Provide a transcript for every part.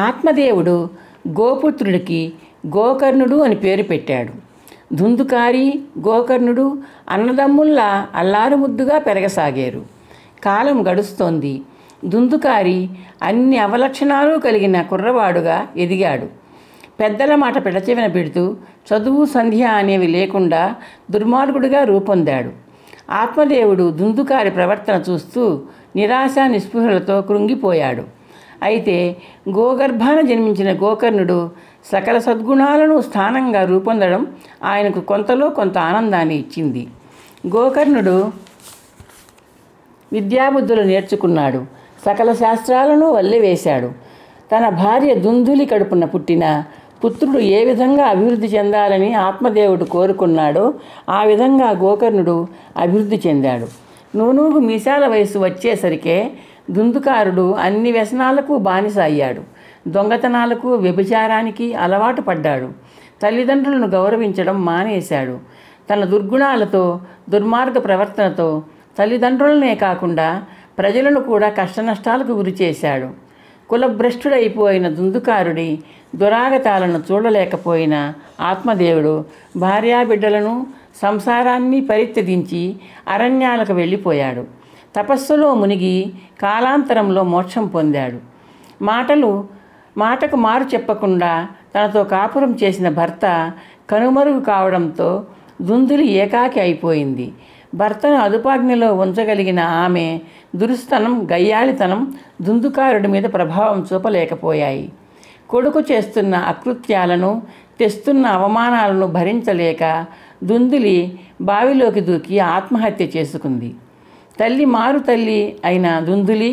ఆత్మదేవుడు గోపుత్రుడికి గోకర్ణుడు అని పేరు పెట్టాడు. ధుందుకారి, గోకర్ణుడు అన్నదమ్ముల్లా అల్లారుముద్దుగా పెరగసాగారు. కాలం గడుస్తోంది. ధుందుకారి అన్ని అవలక్షణాలు కలిగిన కుర్రవాడుగా ఎదిగాడు. పెద్దల మాట పెడచెవిన పెడుతూ చదువు, సంధ్య అనేవి లేకుండా దుర్మార్గుడిగా రూపొందాడు. ఆత్మదేవుడు ధుందుకారి ప్రవర్తన చూస్తూ నిరాశ నిస్పృహలతో కృంగిపోయాడు. అయితే గోగర్భాన జన్మించిన గోకర్ణుడు సకల సద్గుణాలను స్థానంగా రూపొందడం ఆయనకు కొంతలో కొంత ఆనందాన్ని ఇచ్చింది. గోకర్ణుడు విద్యాబుద్ధులు నేర్చుకున్నాడు. సకల శాస్త్రాలను వల్లెవేశాడు. తన భార్య దుందులి కడుపున పుట్టిన పుత్రుడు ఏ విధంగా అభివృద్ధి చెందాలని ఆత్మదేవుడు కోరుకున్నాడో ఆ విధంగా గోకర్ణుడు అభివృద్ధి చెందాడు. నూనూగు మీసాల వయసు వచ్చేసరికే దుందుకారుడు అన్ని వ్యసనాలకు బానిస అయ్యాడు. దొంగతనాలకు, వ్యభిచారానికి అలవాటు పడ్డాడు. తల్లిదండ్రులను గౌరవించడం మానేశాడు. తన దుర్గుణాలతో, దుర్మార్గ ప్రవర్తనతో తల్లిదండ్రులనే కాకుండా ప్రజలను కూడా కష్టనష్టాలకు గురిచేశాడు. కులభ్రష్టుడైపోయిన దుందుకారుడి దురాగతాలను చూడలేకపోయిన ఆత్మదేవుడు భార్యాబిడ్డలను, సంసారాన్ని పరిత్యజించి అరణ్యాలకు వెళ్ళిపోయాడు. తపస్సులో మునిగి కాలాంతరంలో మోక్షం పొందాడు. మాటకు మారు చెప్పకుండా తనతో కాపురం చేసిన భర్త కనుమరుగు కావడంతో దుందులి ఏకాకి అయిపోయింది. భర్తను అదుపాజ్ఞలో ఉంచగలిగిన ఆమె దురుస్తనం, గయ్యాళితనం దుందుకారుడి మీద ప్రభావం చూపలేకపోయాయి. కొడుకు చేస్తున్న అకృత్యాలను, తెస్తున్న అవమానాలను భరించలేక దుందులి బావిలోకి దూకి ఆత్మహత్య చేసుకుంది. తల్లి మారు తల్లి అయిన దుందులి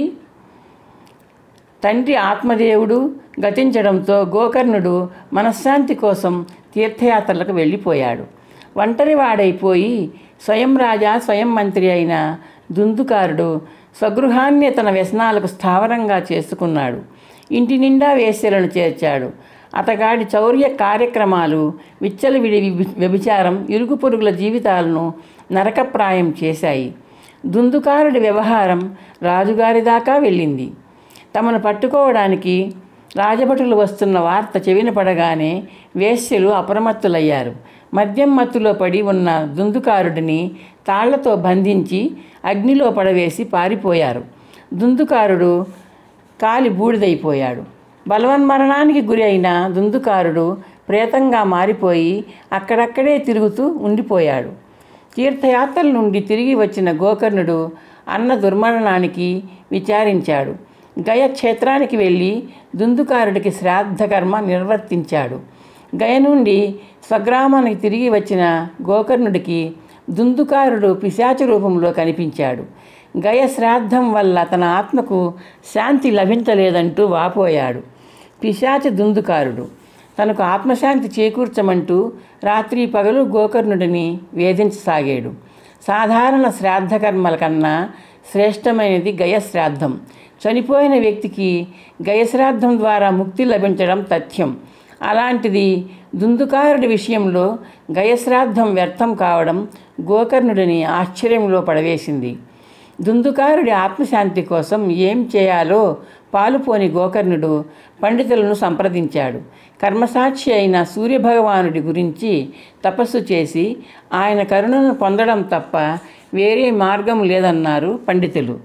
తండ్రి ఆత్మదేవుడు గతించడంతో గోకర్ణుడు మనశ్శాంతి కోసం తీర్థయాత్రలకు వెళ్ళిపోయాడు. ఒంటరివాడైపోయి స్వయం రాజా, స్వయం మంత్రి అయిన దుందుకారుడు స్వగృహాన్ని తన వ్యసనాలకు స్థావరంగా చేసుకున్నాడు. ఇంటి నిండా వేశ్యలను చేర్చాడు. అతగాడి చౌర్య కార్యక్రమాలు, విచ్చలవిడి వ్యభిచారం ఇరుగు పొరుగుల జీవితాలను నరకప్రాయం చేశాయి. దుందుకారుడి వ్యవహారం రాజుగారి దాకా వెళ్ళింది. తమను పట్టుకోవడానికి రాజభటులు వస్తున్న వార్త చెవిన పడగానే వేశ్యలు అప్రమత్తులయ్యారు. మద్యం మత్తులో పడి ఉన్న దుందుకారుడిని తాళ్లతో బంధించి అగ్నిలో పడవేసి పారిపోయారు. దుందుకారుడు కాలి బూడిదైపోయాడు. బలవన్మరణానికి గురి అయిన దుందుకారుడు ప్రేతంగా మారిపోయి అక్కడక్కడే తిరుగుతూ ఉండిపోయాడు. తీర్థయాత్రల నుండి తిరిగి వచ్చిన గోకర్ణుడు అన్న దుర్మరణానికి విచారించాడు. గయ క్షేత్రానికి వెళ్ళి దుందుకారుడికి శ్రాద్ధకర్మ నిర్వర్తించాడు. గయ నుండి స్వగ్రామానికి తిరిగి వచ్చిన గోకర్ణుడికి దుందుకారుడు పిశాచ రూపంలో కనిపించాడు. గయ శ్రాద్ధం వల్ల తన ఆత్మకు శాంతి లభించలేదంటూ వాపోయాడు. పిశాచ దుందుకారుడు తనకు ఆత్మశాంతి చేకూర్చమంటూ రాత్రి పగలు గోకర్ణుడిని వేధించసాగాడు. సాధారణ శ్రాద్ధకర్మల కన్నా శ్రేష్టమైనది గయశ్రాద్ధం. చనిపోయిన వ్యక్తికి గయశ్రాద్ధం ద్వారా ముక్తి లభించడం తథ్యం. అలాంటిది దుందుకారుడి విషయంలో గయశ్రాద్ధం వ్యర్థం కావడం గోకర్ణుడిని ఆశ్చర్యంలో పడవేసింది. దుందుకారుడి ఆత్మశాంతి కోసం ఏం చేయాలో పాలుపోని గోకర్ణుడు పండితులను సంప్రదించాడు. కర్మసాక్షి అయిన సూర్యభగవానుడి గురించి తపస్సు చేసి ఆయన కరుణను పొందడం తప్ప వేరే మార్గం లేదన్నారు పండితులు.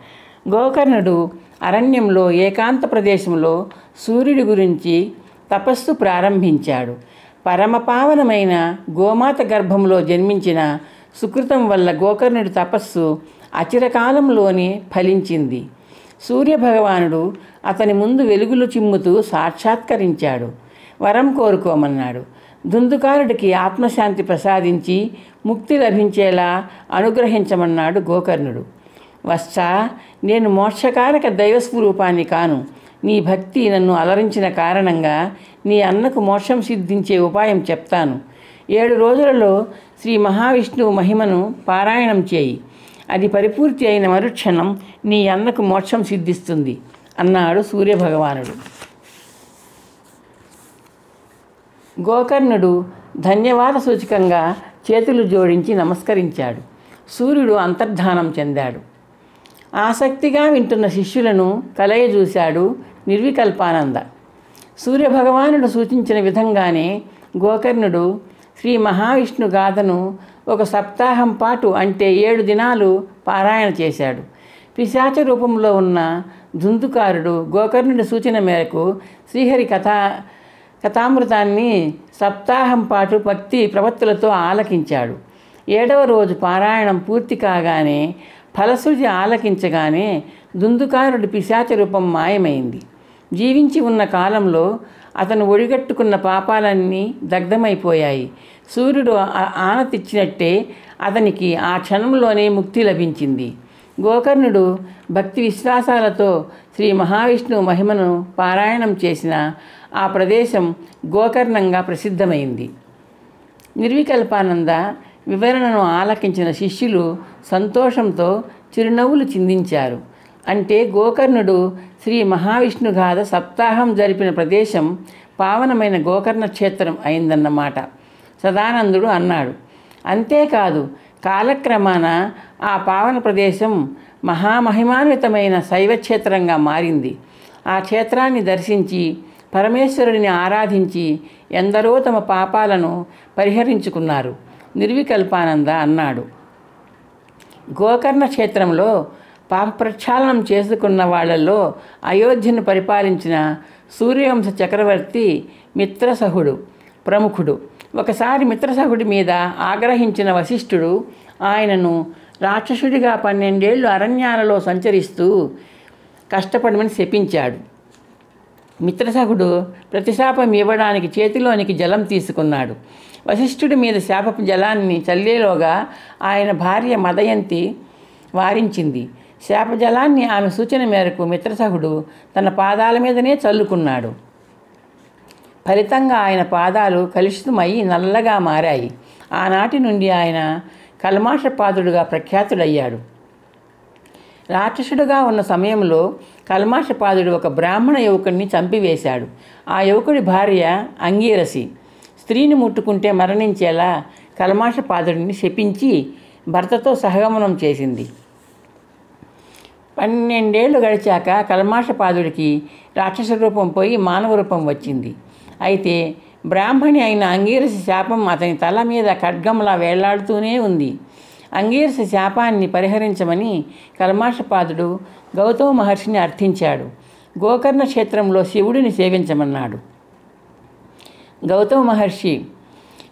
గోకర్ణుడు అరణ్యంలో ఏకాంత ప్రదేశంలో సూర్యుడి గురించి తపస్సు ప్రారంభించాడు. పరమపావనమైన గోమాత గర్భంలో జన్మించిన సుకృతం వల్ల గోకర్ణుడి తపస్సు అచిరకాలంలోనే ఫలించింది. సూర్యభగవానుడు అతని ముందు వెలుగులు చిమ్ముతూ సాక్షాత్కరించాడు. వరం కోరుకోమన్నాడు. దుందుకారుడికి ఆత్మశాంతి ప్రసాదించి ముక్తి లభించేలా అనుగ్రహించమన్నాడు గోకర్ణుడు. వత్సా, నేను మోక్షకారక దైవస్వరూపాన్ని కాను. నీ భక్తి నన్ను అలరించిన కారణంగా నీ అన్నకు మోక్షం సిద్ధించే ఉపాయం చెప్తాను. 7 రోజులలో శ్రీ మహావిష్ణువు మహిమను పారాయణం చేయి. అది పరిపూర్తి అయిన మరుక్షణం నీ అన్నకు మోక్షం సిద్ధిస్తుంది అన్నాడు సూర్యభగవానుడు. గోకర్ణుడు ధన్యవాద సూచకంగా చేతులు జోడించి నమస్కరించాడు. సూర్యుడు అంతర్ధానం చెందాడు. ఆసక్తిగా వింటున్న శిష్యులను కలయజూశాడు నిర్వికల్పానంద. సూర్యభగవానుడు సూచించిన విధంగానే గోకర్ణుడు శ్రీ మహావిష్ణు గాథను ఒక సప్తాహం పాటు అంటే 7 దినాలు పారాయణ చేశాడు. పిశాచ రూపంలో ఉన్న ధుందుకారుడు గోకర్ణుడి సూచన మేరకు శ్రీహరి కథామృతాన్ని సప్తాహం పాటు భక్తి ప్రవత్తులతో ఆలకించాడు. 7వ రోజు పారాయణం పూర్తి కాగానే ఫలశ్రుతి ఆలకించగానే ధుందుకారుడి పిశాచ రూపం మాయమైంది. జీవించి ఉన్న కాలంలో అతను ఒడిగట్టుకున్న పాపాలన్నీ దగ్ధమైపోయాయి. సూర్యుడు ఆనతిచ్చినట్టే అతనికి ఆ క్షణంలోనే ముక్తి లభించింది. గోకర్ణుడు భక్తి విశ్వాసాలతో శ్రీ మహావిష్ణువు మహిమను పారాయణం చేసిన ఆ ప్రదేశం గోకర్ణంగా ప్రసిద్ధమైంది. నిర్వికల్పానంద వివరణను ఆలకించిన శిష్యులు సంతోషంతో చిరునవ్వులు చిందించారు. అంటే గోకర్ణుడు శ్రీ మహావిష్ణుగాథ సప్తాహం జరిపిన ప్రదేశం పావనమైన గోకర్ణ క్షేత్రం అయిందన్నమాట. సదానందుడు అన్నాడు. అంతేకాదు, కాలక్రమాన ఆ పావన ప్రదేశం మహామహిమాన్వితమైన శైవక్షేత్రంగా మారింది. ఆ క్షేత్రాన్ని దర్శించి పరమేశ్వరుడిని ఆరాధించి ఎందరో తమ పాపాలను పరిహరించుకున్నారు. నిర్వికల్పానంద అన్నాడు. గోకర్ణ క్షేత్రంలో పాప ప్రక్షాళనం చేసుకున్న వాళ్లలో అయోధ్యను పరిపాలించిన సూర్యవంశ చక్రవర్తి మిత్రసహుడు ప్రముఖుడు. ఒకసారి మిత్రసహుడి మీద ఆగ్రహించిన వశిష్ఠుడు ఆయనను రాక్షసుడిగా 12 ఏళ్ళు అరణ్యాలలో సంచరిస్తూ కష్టపడమని శపించాడు. మిత్రసహుడు ప్రతిశాపం ఇవ్వడానికి చేతిలోనికి జలం తీసుకున్నాడు. వశిష్ఠుడి మీద శాపపు జలాన్ని చల్లేలోగా ఆయన భార్య మదయంతి వారించింది. శాపజలాన్ని ఆమె సూచన మేరకు మిత్రసహుడు తన పాదాల మీదనే చల్లుకున్నాడు. ఫలితంగా ఆయన పాదాలు కలుషితమయ్యి నల్లగా మారాయి. ఆనాటి నుండి ఆయన కల్మాషపాదుడుగా ప్రఖ్యాతుడయ్యాడు. రాక్షసుడుగా ఉన్న సమయంలో కల్మాషపాదుడు ఒక బ్రాహ్మణ యువకుడిని చంపివేశాడు. ఆ యువకుడి భార్య అంగీరసి స్త్రీని ముట్టుకుంటే మరణించేలా కల్మాషపాదుడిని శపించి భర్తతో సహగమనం చేసింది. 12 ఏళ్ళు గడిచాక కల్మాషపాదుడికి రాక్షస రూపం పోయి మానవ రూపం వచ్చింది. అయితే బ్రాహ్మణి అయిన అంగీరసి శాపం అతని తల మీద ఖడ్గంలా వేళ్లాడుతూనే ఉంది. అంగీరసి శాపాన్ని పరిహరించమని కల్మాషపాదుడు గౌతమ మహర్షిని అర్థించాడు. గోకర్ణ క్షేత్రంలో శివుడిని సేవించమన్నాడు. గౌతమ మహర్షి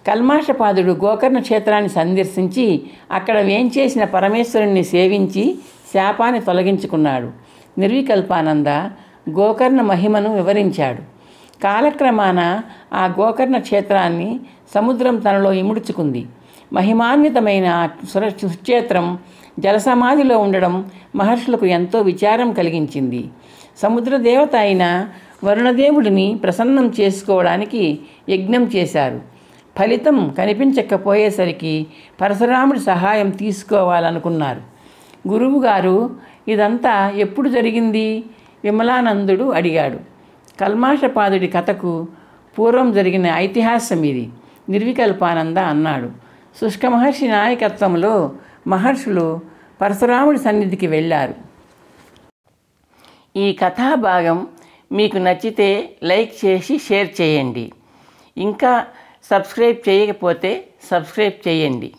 కల్మాషపాదుడు గోకర్ణ క్షేత్రాన్ని సందర్శించి అక్కడ వేంచేసిన పరమేశ్వరుణ్ణి సేవించి శాపాన్ని తొలగించుకున్నాడు. నిర్వికల్పానంద గోకర్ణ మహిమను వివరించాడు. కాలక్రమాన ఆ గోకర్ణ క్షేత్రాన్ని సముద్రం తనలో ఇముడ్చుకుంది. మహిమాన్వితమైన సుక్షేత్రం జలసమాధిలో ఉండడం మహర్షులకు ఎంతో విచారం కలిగించింది. సముద్రదేవత అయిన వరుణదేవుడిని ప్రసన్నం చేసుకోవడానికి యజ్ఞం చేశారు. ఫలితం కనిపించకపోయేసరికి పరశురాముడి సహాయం తీసుకోవాలనుకున్నారు. గురువుగారు, ఇదంతా ఎప్పుడు జరిగింది? విమలానందుడు అడిగాడు. కల్మాషపాదుడి కథకు పూర్వం జరిగిన ఐతిహాస్యం ఇది, నిర్వికల్పానంద అన్నాడు. శుష్క మహర్షి నాయకత్వంలో మహర్షులు పరశురాముడి సన్నిధికి వెళ్ళారు. ఈ కథాభాగం మీకు నచ్చితే లైక్ చేసి షేర్ చేయండి. ఇంకా సబ్స్క్రైబ్ చేయకపోతే సబ్స్క్రైబ్ చేయండి.